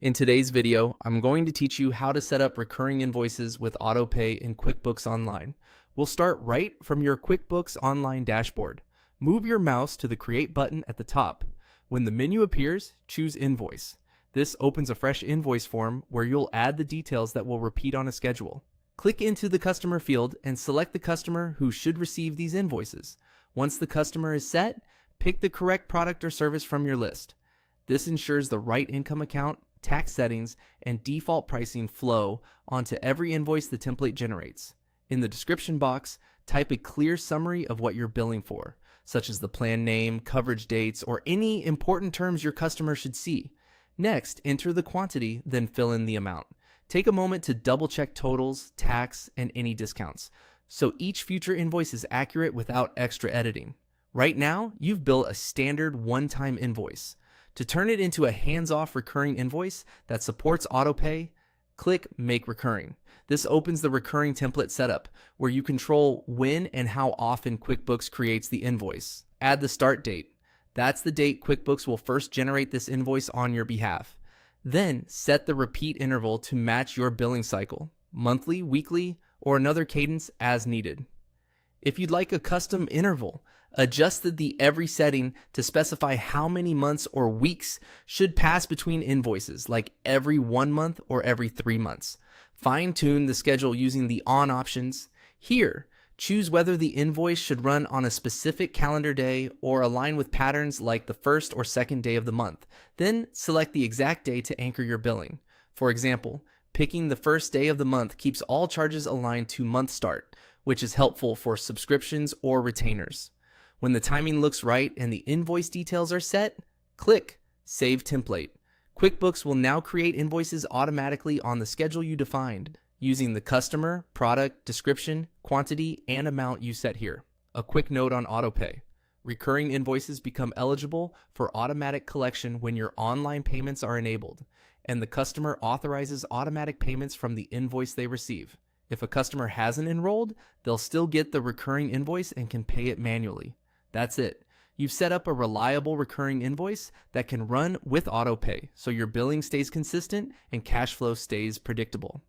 In today's video, I'm going to teach you how to set up recurring invoices with autopay in QuickBooks Online. We'll start right from your QuickBooks Online dashboard. Move your mouse to the Create button at the top. When the menu appears, choose Invoice. This opens a fresh invoice form where you'll add the details that will repeat on a schedule. Click into the customer field and select the customer who should receive these invoices. Once the customer is set, pick the correct product or service from your list. This ensures the right income account, tax settings, and default pricing flow onto every invoice the template generates. In the description box, type a clear summary of what you're billing for, such as the plan name, coverage dates, or any important terms your customer should see. Next, enter the quantity, then fill in the amount. Take a moment to double-check totals, tax, and any discounts, so each future invoice is accurate without extra editing. Right now, you've built a standard one-time invoice. To turn it into a hands-off recurring invoice that supports autopay, click Make Recurring. This opens the recurring template setup, where you control when and how often QuickBooks creates the invoice. Add the start date. That's the date QuickBooks will first generate this invoice on your behalf. Then set the repeat interval to match your billing cycle, monthly, weekly, or another cadence as needed. If you'd like a custom interval, adjust the every setting to specify how many months or weeks should pass between invoices, like every 1 month or every 3 months. Fine-tune the schedule using the on options. Here, choose whether the invoice should run on a specific calendar day or align with patterns like the first or second day of the month. Then select the exact day to anchor your billing. For example, picking the first day of the month keeps all charges aligned to month start, which is helpful for subscriptions or retainers. When the timing looks right and the invoice details are set, click Save Template. QuickBooks will now create invoices automatically on the schedule you defined, using the customer, product, description, quantity, and amount you set here. A quick note on autopay. Recurring invoices become eligible for automatic collection when your online payments are enabled, and the customer authorizes automatic payments from the invoice they receive. If a customer hasn't enrolled, they'll still get the recurring invoice and can pay it manually. That's it. You've set up a reliable recurring invoice that can run with autopay, so your billing stays consistent and cash flow stays predictable.